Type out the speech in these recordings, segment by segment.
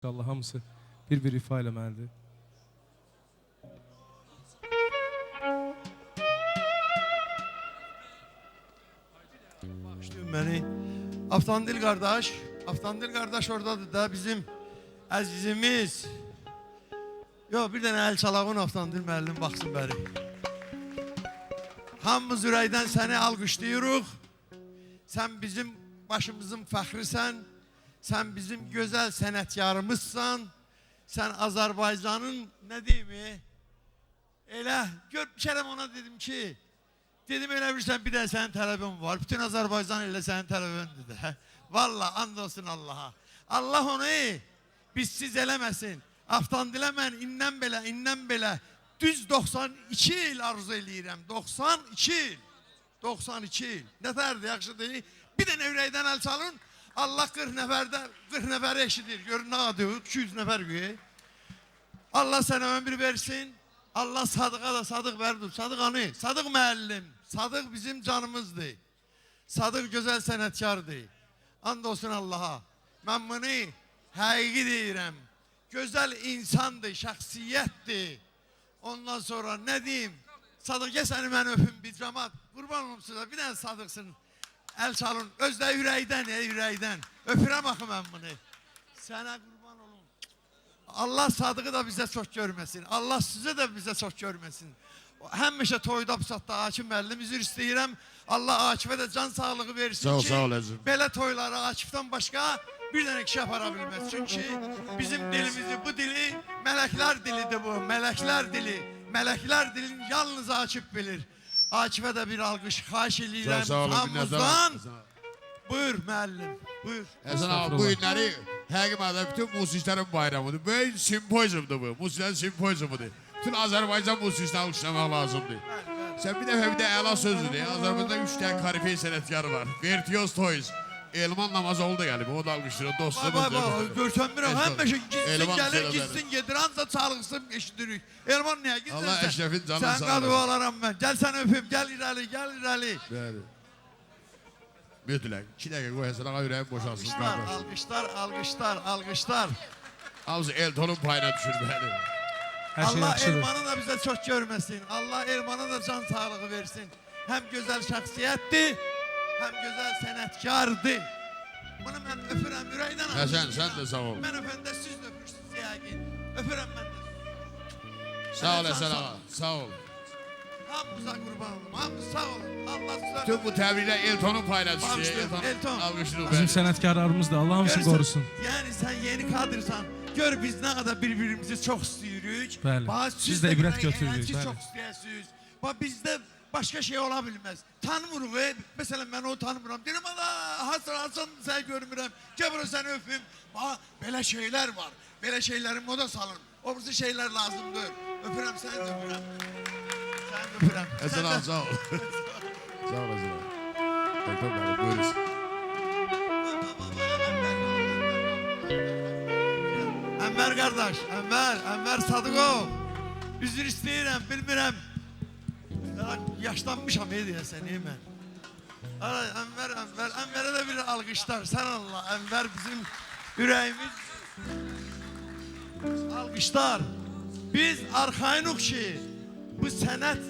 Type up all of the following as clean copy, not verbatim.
İnşallah hamısı bir ifa eləməlidir. Bağışlayın beni. Aftandil kardeş oradadır da bizim əzizimiz. Yok bir dənə əl çalağın Aftandil müəllim baxsın bəri. Hamımız ürəkdən səni alqışlayırıq. Sen bizim başımızın fəxrisən. Sen bizim güzel sənətkarımızsan. Sen Azerbaycan'ın ne diyeyim elə gör bir kere ona dedim ki dedim elə bilirsən bir de senin tələbin var. Bütün Azerbaycan elə senin tələbindir də. Vallahi and olsun Allah'a. Allah onu bizsiz eləməsin. Aftandilə mən indən belə düz 92 il arzu eləyirəm. 92 il. 92 il. Nətərdir, yaxşı deyil. Bir dənə ürəkdən əl çalın. Allah 40 nəfəri eşidir. Görün nə adı 200 nəfər güya. Allah sənə ömür versin. Allah Sadıqa da Sadıq verdir. Sadıq anı, Sadıq müəllim. Sadıq bizim canımızdır. Sadıq gözəl sənətkardır. And olsun Allah'a. Mən bunu həqiqi deyirəm. Gözəl insandır, şəxsiyyətdir. Ondan sonra ne diyeyim? Sadıq gel səni mən öpüm bir cəmat. Qurban olum sizə. Bir dənə Sadıqsın. El çalın. Özdə ürəkdən, ürəkdən. Öpürəm axı mən bunu. Sənə qurban olum. Allah Sadıqı da bizə çox görməsin. Allah sizə də bizə çox görməsin. Həmişə toyda pusatda Akif müəllim üzr istəyirəm. Allah Akifə də can sağlığı versin ki, belə toyları Akifdən başqa bir dənə kişi apara bilməz. Çünki bizim dilimizi, bu dili mələklər dilidir bu. Mələklər dili. Mələklər dilini yalnız Akif bilir. Akif'e de bir alkış xahiş edirəm hamımızdan. Buyur müəllim, buyur. Həsən abi bu günləri həqiqətən bütün musiqiçilərin bayramıdır. Böyük simpoziumdur bu. Musiqiçilərin simpoziumudur. Bütün Azərbaycan musiqiçilərini alqışlamaq lazımdır. Sən bir dəfə bir də əla sözdür. Azərbaycanda 3 dənə karifey sənətkarı var. Vertiyoz Toys. Elman Namazoğlu da gəlib. O da alqışlayır. Dostumuz. Görkəmirəm. Həmişə gitsin gedir. Anca çalğısın eşidirik. Elman niyə gitsin? Allah Əşrəfin canını sağ olsun. Sən qadıvalarım mən. Gəl səni öpüm. Gəl irəli, gəl irəli. Bəli. Mütləq. 2 dəqiqə qoy Həsən ağa ürəyi boşalsın. Alqışlar. Hamısı Elton'un payına düşür bəli. Allah Elman'ı da bize çok görmesin. Allah Elman'a da can sağlığı versin. Hem güzel şahsiyettir, hem güzel sənətkardır. Bunu mən öpürəm ürəkdən. Həsən, sən də sağ ol. Mən öpəndə siz də öpürsünüz yəqin. Öpürəm mən də. Sağ ol Həsən ağa, sağ ol. Hamımıza qurban olum, hamımız sağ olun. Allah sizə... Tüm bu təbriklər Elton'un payına düşür. Elton. Alqışlıq Bizim bəli. sənətkarlarımız da Allah hamısını qorusun. Yani sen yeni kadırsan, gör biz ne kadar birbirimizi çok istiyoruz. Bəli, siz də ibrət götürürük. Siz çok istiyorsunuz. Bizde başka şey olabilmez. Tanımırıq. Mesela ben o tanımıram. Derim Hasan sen görmürəm. Gel bunu seni öpüm. Böyle şeyler var. Böyle şeylerin moda salın. O bizi şeyler lazımdır. Öpürəm seni de öpürəm. Sen de öpürəm. Həsən ağa sağ ol. Sağ ol Həsən ağa. Doktor bəli buyuruz. Enver kardeş, Enver Sadıqov. Üzr istəyirəm, bilmirəm. Yaşlanmışam deyəsən, mən. Enver'e de bir alkışlar. Sen Allah, Enver bizim yüreğimiz. Alkışlar. Biz arxayınıq ki, bu sənət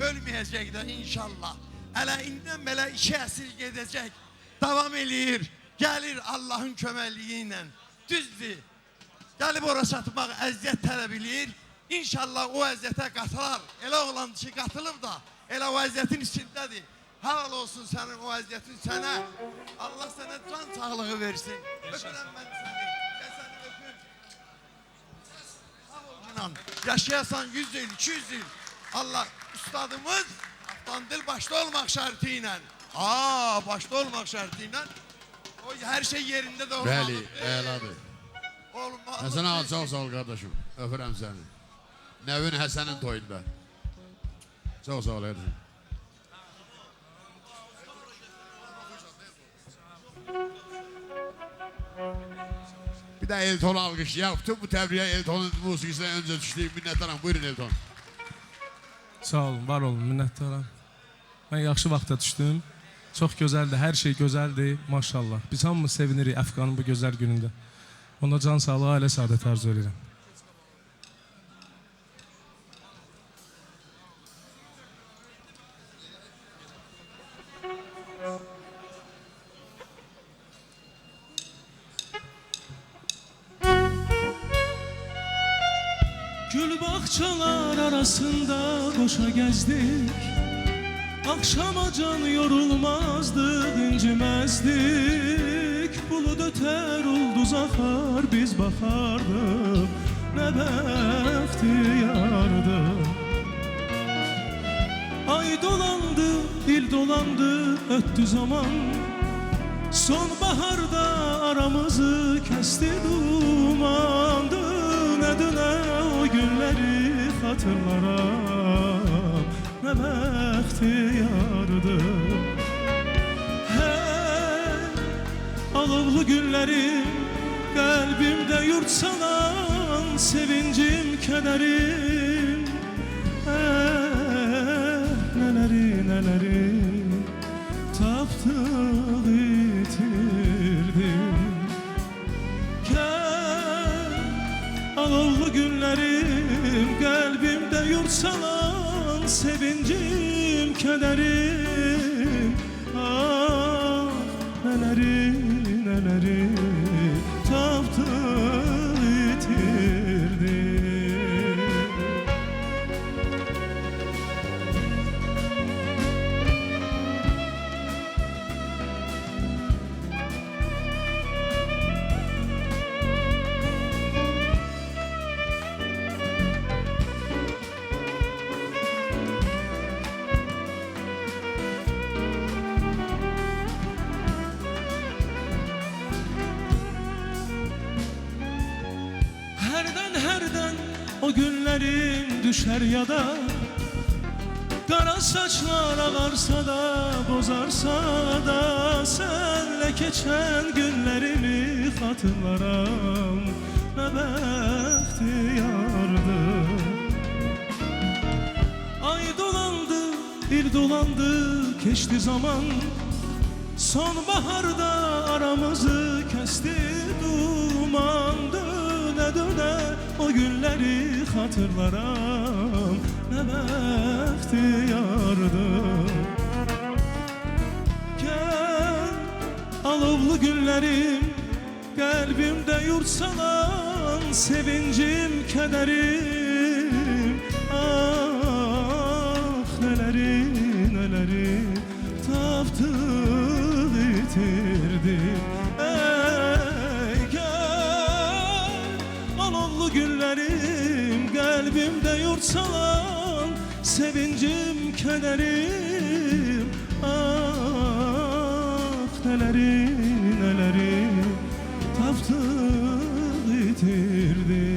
ölməyəcək də inşallah. Hələ indən belə 2 əsr gedəcək. Davam eləyir, gəlir Allah'ın köməkliyi ilə. Düzdür. Gəlib ora çatmaq əziyyət tələb eləyir. İnşallah o əziyyətə qatılar. Elə oğlandı ki, qatılıb da, elə o əziyyətin içindədir. Halal olsun sənin o əziyyətin sənə. Allah sənə can sağlığı versin. Öpürəm mən səni. Gəl səni öpüm. Sağ ol Günan. Yaşayasan 100 il, 200 il. Allah ustadımız Aftandil başta olmaq şərti ilə. Başta olmaq şərti ilə. O her şey yerinde de olmalıdır. Bəli, əladır. Həsən ağa çox sağ ol qardaşım. Öpürəm səni. Nəvin Həsənin toyunda. Çox sağ ol qardaşım. Bir də Elton'u alqışlayaq. Bütün bu təbriyə Elton'un musiqisindən öncə düşdüyüm minnətdaram. Buyurun Elton. Sağ olun, var olun, minnətdaram. Mən yaxşı vaxta düşdüm. Çox gözəldir, hər şey gözəldir, maşallah. Biz hamımız sevinirik Əfqanın bu gözəl günündə. Ona can sağlığı, ailə saadəti arzu edirəm. Gül bahçalar arasında koşa gezdik, akşama can yorulmazdık, incimezdik. Bulut öter, ulduz akar, biz bakardık, ne bəxtiyardı. Ay dolandı, il dolandı, öttü zaman. Sonbaharda aramızı kesti duman. Döne döne o günleri hatırlarım, ne bəxtiyardı. Alovlu günlerim kalbimde yurt salan, sevincim, kederim, neleri neleri taptık, yitirdim. Alovlu günlerim kalbimde yurt salan, sevincim, kederim, neleri neleri taptı, yitirdi. Herden o günlerim düşer ya da, kara saçlar ağarsa da, bozarsa da, senle geçen günlerimi hatırlarım, ne bəxtiyardı. Ay dolandı, il dolandı, geçti zaman. Sonbaharda aramızı kesti duman. Döne döne o günleri hatırlarım, ne bəxtiyardı. Gel alovlu günlerim kalbimde yurt salan, sevincim, kederim, neleri neleri taptı, yitirdim. Günlerim kalbimde yurt salan, sevincim, kederim, neleri neleri taptı, yitirdi.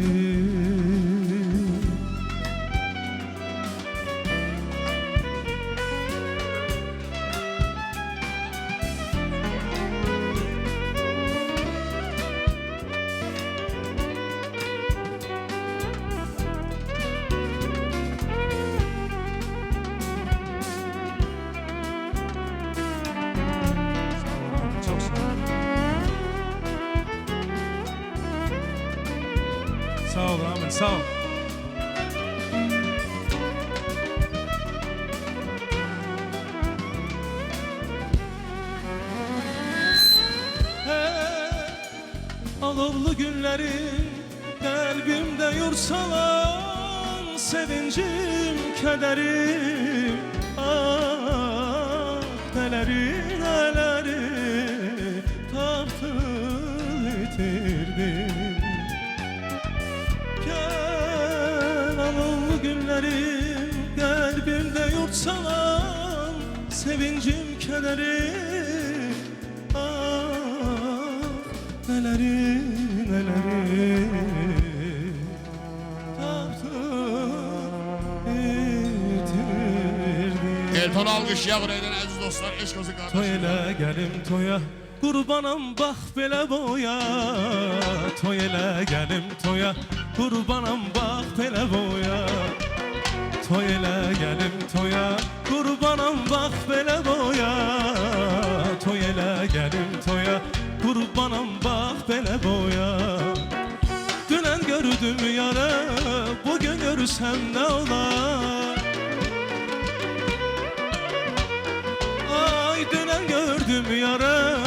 Sağ ol Rahmet, sağ ol. Alovlu günlerim kalbimde yurt salan, sevincim, kederim, neleri neleri taptı, yitirdim. Alovlu günlerim kalbimde yurt salan, sevincim, kederim, neleri neleri taptı, yitirdim. Elton alqışlayaq ürəkdən əziz dostlar, eşq olsun qardaşlar. Toy elə gəlim toya, qurbanam bax belə boya. Toy elə gəlim toya, qurbanam bax belə boya. Toy elə gəlim toya, qurbanam bax belə boya. Toy elə gəlim toya, qurbanam bax belə boya. gördüm yarı, bugün görürsem ne olar? Ay dönen gördüm yarı,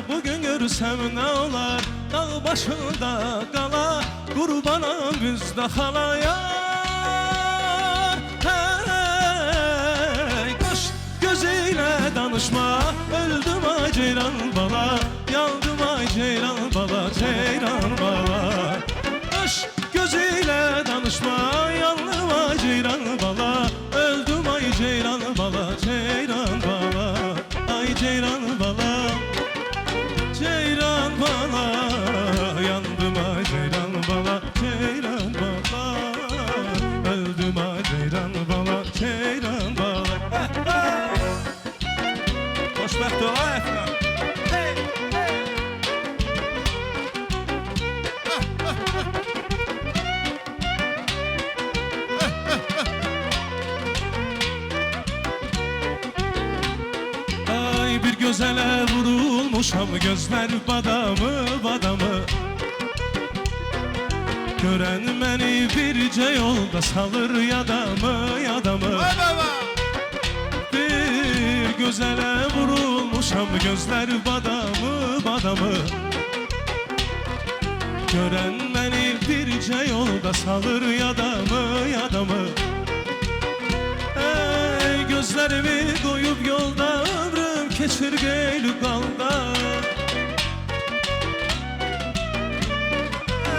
bugün görürsem ne olar? Dağ başında qala, qurbanam bizdə xala yar. Hey, qaş gözüyle danışma, öldüm ay ceylan bala, yandım ay ceylan bala, ceylan bala. Qaş gözüyle danışma, yandım ay ceylan bala, öldüm ay ceylan bala, ceylan bala, ay ceylan bala, ceylan bala, yandım ay ceylan bala, ceylan bala, öldüm ay ceylan bala, ceylan bala. Xoşbəxt ol ay Əfqan. Hey, hey. Ay bir gözələ vurulmuşam, gözlər badamı, badamı. Görən məni bircə yolda salır yadamı, yadamı. Bir gözələ vurulmuşam, gözlər badamı, badamı. Görən məni bircə yolda salır yadamı, yadamı. Ey gözlərimi qoyub yolda, ömrüm keçir qeyli qalda.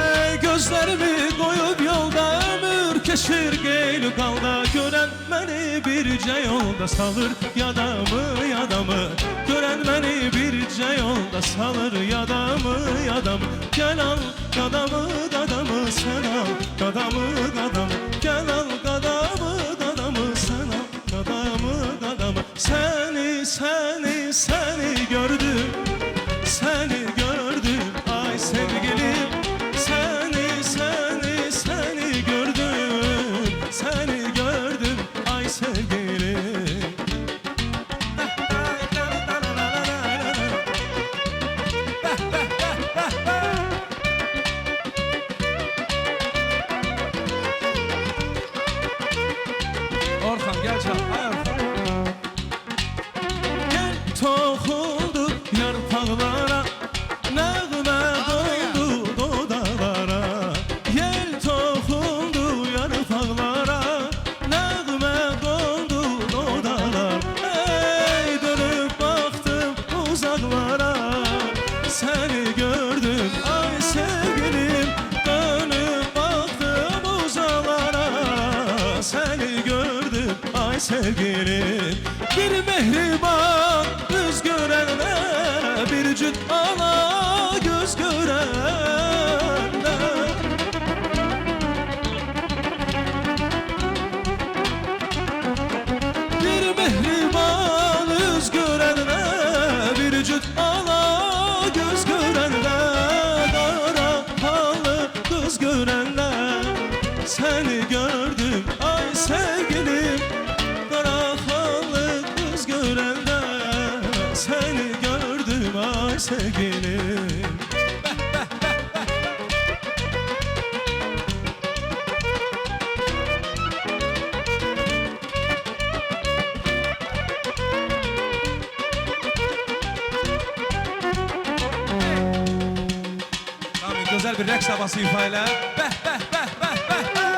Ey gözlərimi qoyub yolda, ömür keçir qeyli qalda. Görən məni bircə yolda salır yadamı, yadamı. Görən məni bircə yolda salır yadamı, yadamı. Gəl al qadamı, qadamı, sən al qadamı, qadamı. Gəl al qadamı, qadamı, sən al qadamı, qadamı. Səni, səni, səni gördüm, səni gördüm ay sevgilim. Səni, səni, səni gördüm, səni gördüm ay sevgilim. Orxan gel çal, ay Orxan. Gel toxundu yarpaqlara, nəğmə qondu dodaqlara. Yel toxundu yarpaqlara, nəğmə qondu dodaqlara. Ey dönüb baxdım uzaqlara, səni gördüm ay sevgilim. Dönüb baxdım uzaqlara, səni gördüm ay sevgilim. Bir mehriban göz görənə, bir cüt ana göz görənə. Bir mehriban göz görənə, bir cüt ana göz görənə. Qara halı qız görənə, səni gördüm ay sevgilim. Qara halı qız görəndə, səni gördüm ay sevgilim. Tamam, güzel bir rəqs havası ifa elə. Bəh, bəh, bəh, bəh, bəh, bəh.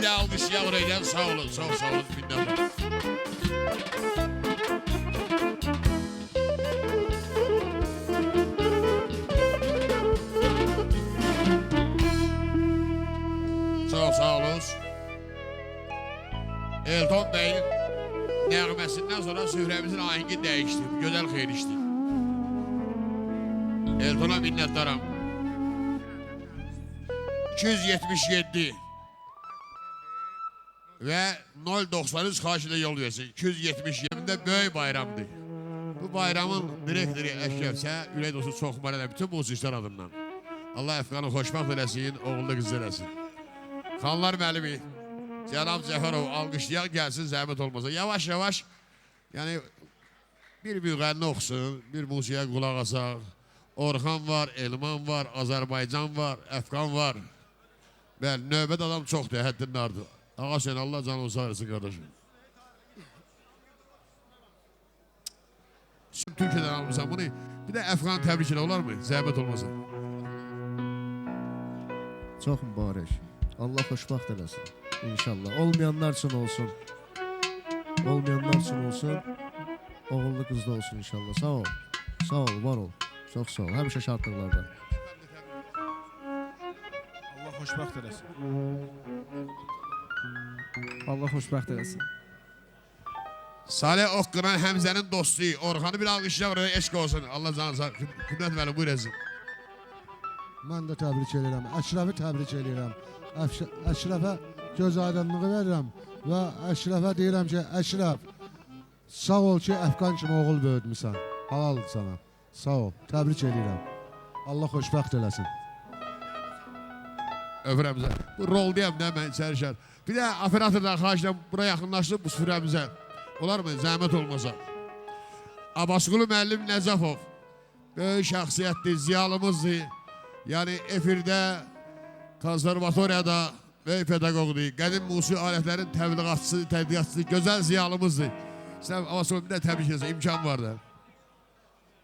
de alqışlayaq orayla. Sağ olun, çox sağ olun. Minnətlər. Çox sağ olun. Elton Bey'in nəğməsindən sonra sührəmizin ahengi dəyişdi. Gözəl xeyir işdir. Elton'a minnətdaram. 277 və 093 xahiş ilə yol versin. 277-də böyük bayramdır. Bu bayramın direktori Əşrəfsə, ürək dostu çox mənədə bütün musiqilər adından. Allah Əfqanı xoşbəxt eləsin, oğullu qız eləsin. Xanlar müəllimi, Cənab Cəfərov alqışlayaq gəlsin, zəhmət olmasa. Yavaş-yavaş, yəni bir müğənni oxusun, bir musiqiyə qulaq asaq. Orxan var, Elman var, Azərbaycan var, Əfqan var. Bəli, növbət adam çoxdur, həddinin ardı. Ağa sen Allah canını sağ etsin qardaşım. Şimdi Türkiye'den almışsan bunu, bir de Əfqan təbrik elə olar mı? Zəhmət olmasa. Çox mübarək. Allah xoşbəxt eləsin. İnşallah. Olmayanlar üçün olsun. Olmayanlar üçün olsun. Oğullu qızda olsun inşallah. Sağ ol. Sağ ol, var ol. Çox sağ ol. Həmişə şartlıqlarda. Allah xoşbəxt eləsin. Allah xoşbəxt eləsin. Salih Oqqıran Həmzənin dostu, Orxanı bir alqışlayaq oraya eşq olsun. Allah canı sağ, Qüdrət müəllim buyur etsin. Mən də təbrik edirəm. Əşrəfi təbrik edirəm. Əşrəfə göz aydınlığı verirəm və Əşrəfə deyirəm ki, Əşrəf, sağ ol ki, Əfqan kimi oğul böyütmüsən. Halaldır sana. Sağ ol. Təbrik edirəm. Allah xoşbəxt eləsin. Öpürəm sizə. Bu rol deyəm də mən içəri. Bir də operatordan xahişlə buraya yaxınlaşdıq bu süfrəmizə. Olar mı? Zəhmət olmasa. Abbasqulu müəllim Nəcəfov. Böyük şəxsiyyətdir, ziyalımızdır. Yəni efirdə, konservatoriyada böyük pedaqoqdur. Qədim musiqi alətlərin təbliğatçısı, tədqiqatçısı, gözəl ziyalımızdır. Sən Abbasqulu bir də təbrik edirsən, imkan var da.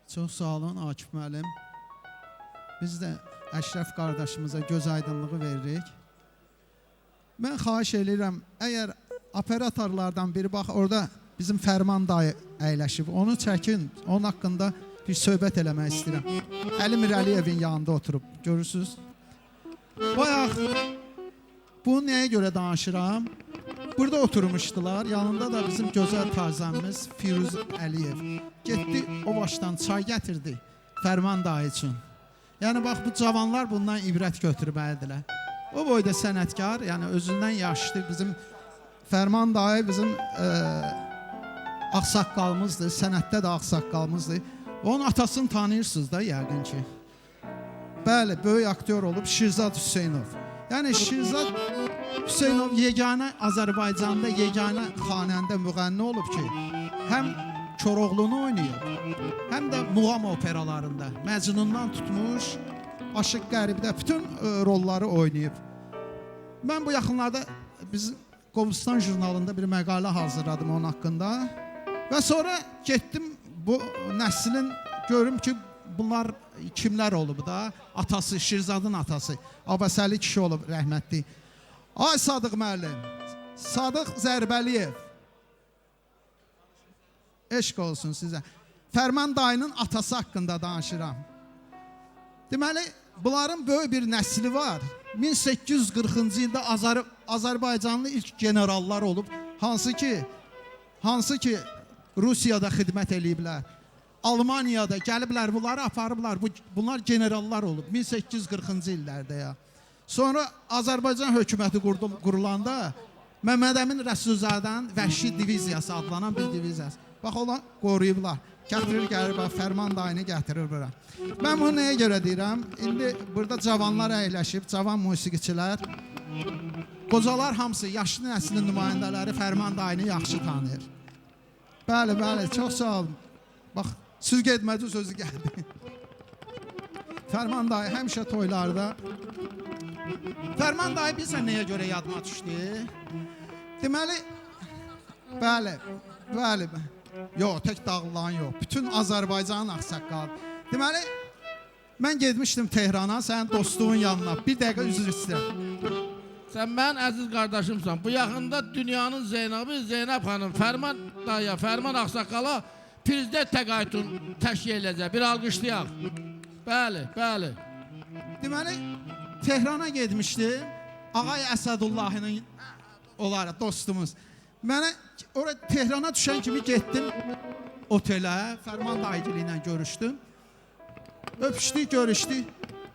Çox sağ olun Akif müəllim. Biz də Əşrəf qardaşımıza göz aydınlığı veririk. Mən xahiş edirəm, əgər operatorlardan biri bax orada bizim Fərman dayı əyləşib, onu çəkin, onun haqqında bir söhbət eləmək istəyirəm. Əli Mirəliyevin yanında oturub, görürsünüz. Bayaq, bunu nəyə görə danışıram? Burada oturmuşdular, yanında da bizim gözəl tazəmiz Firuz Əliyev. Getdi, o başdan çay gətirdi Fərman dayı üçün. Yəni, bax, bu cavanlar bundan ibrət götürməlidirlər. O boyda sənətkar, yəni özündən yaşlı bizim Fərman dayı bizim ağsaqqalımızdır, sənətdə də ağsaqqalımızdır. Onun atasını tanıyırsınız da yəqin ki. Bəli, böyük aktyor olub Şirzad Hüseynov. Yəni Şirzad Hüseynov yeganə Azərbaycanda yeganə xanəndə müğənni olub ki, həm Koroğlunu oynayıb, həm də muğam operalarında Məcnundan tutmuş, Aşıq Qəribdə bütün rolları oynayıb. Mən bu yaxınlarda bizim Qobustan jurnalında bir məqalə hazırladım onun haqqında və sonra getdim bu nəslin görüm ki, bunlar kimlər olub da, atası, Şirzadın atası, Abbasəli kişi olub rəhmətli. Ay Sadıq müəllim, Sadıq Zərbəliyev, eşq olsun sizə. Fərman dayının atası haqqında danışıram. Deməli, bunların böyük bir nəsli var. 1840-cı ildə Azərbaycanlı ilk generallar olub, hansı ki Rusiyada xidmət eləyiblər. Almaniyada gəliblər, bunları aparıblar. Bunlar generallar olub 1840-cı illərdə ya. Sonra Azərbaycan hökuməti qurulanda Məmməd Əmin Rəsulzadənin Vəhşi diviziyası adlanan bir diviziyası. Bax, onlar qoruyublar. Gətirir, gəlir, bax, Fərman dayını gətirir bura. Mən bunu nəyə görə deyirəm? İndi burada cavanlar əyləşib, cavan musiqiçilər. Qocalar hamısı, yaşlı nəslin nümayəndələri Fərman dayını yaxşı tanıyır. Bəli, bəli, çox sağ olun. Bax, süz getmədi, sözü gəldi. Fərman dayı həmişə toylarda. Fərman dayı bizə nəyə görə yadıma düşdü? Deməli, bəli, bəli, yox, tək dağılan yox. Bütün Azərbaycanın ağsaqqalı. Deməli, mən getmişdim Tehrana, sənin dostluğun yanına. Bir dəqiqə üzr istəyirəm. Sən mənim əziz qardaşımsan. Bu yaxında dünyanın Zeynəbi, Zeynəb xanım, Fərman daya, Fərman ağsaqqala prezident təqaüdünü təşkil edəcək. Bir alqışlayaq. Bəli, bəli. Deməli, Tehrana getmişdi. Ağay Əsədullahinin olaraq dostumuz. Mənə oraya Tehrana düşən kimi getdim otelə. Fərman dayıgili ilə görüşdüm. Öpüşdük, görüşdük.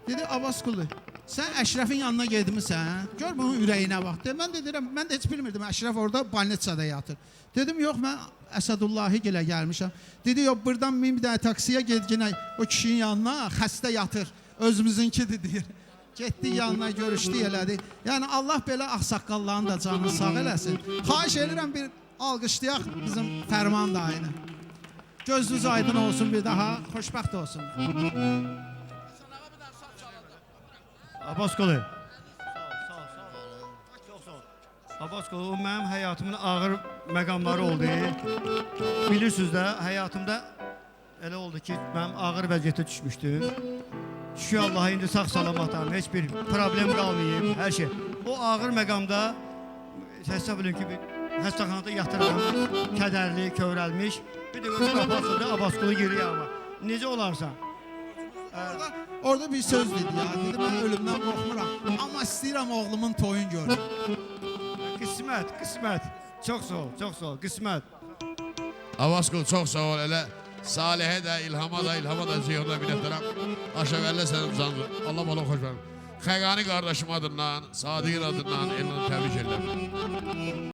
Dedi, Abbasqulu, sən Əşrəfin yanına gedmirsən? Gör bunun ürəyinə bax. Mən də deyirəm, mən də heç bilmirdim. Əşrəf orada balnitsada yatır. Dedim, yox, mən Əsədullahi gilə gəlmişəm. Dedi, yox, buradan min bir dənə taksiyə gedginə o kişinin yanına, xəstə yatır. Özümüzünkidir, deyir. Getdik yanına, görüşdük, elədik. Yəni, Allah belə ağsaqqalların da canını sağ eləsin. Xahiş edirəm, bir alqışlayaq bizim Fərman dayını. Gözünüz aydın olsun bir daha, xoşbəxt olsun. Abbasqulu. Abbasqulu, o mənim həyatımın ağır məqamları oldu. Bilirsiniz də, həyatımda elə oldu ki, mənim ağır vəziyyətə düşmüşdüm. Şükür Allaha, indi sağ salamatam, heç bir problem qalmayıb, hər şey. O ağır məqamda, hesab edin ki, xəstəxanada yatıram, kədərli, kövrəlmiş. Bir də özü qapasında Abbasqulu geri yağma. Necə olarsan? Orada bir söz dedi ya, dedi mən ölümdən qorxmuram, amma istəyirəm oğlumun toyun görüm. Qismət, qismət. Çox sağ ol, çox sağ ol, qismət. Abbasqulu çox sağ ol elə. Salihə də, İlhama da Ziyona minnətdaram. Aşəvəllə sənin uzandı. Allah bana xoş verin. Xəqani qardaşım adından, Sadiqin adından elini təbrik edirəm.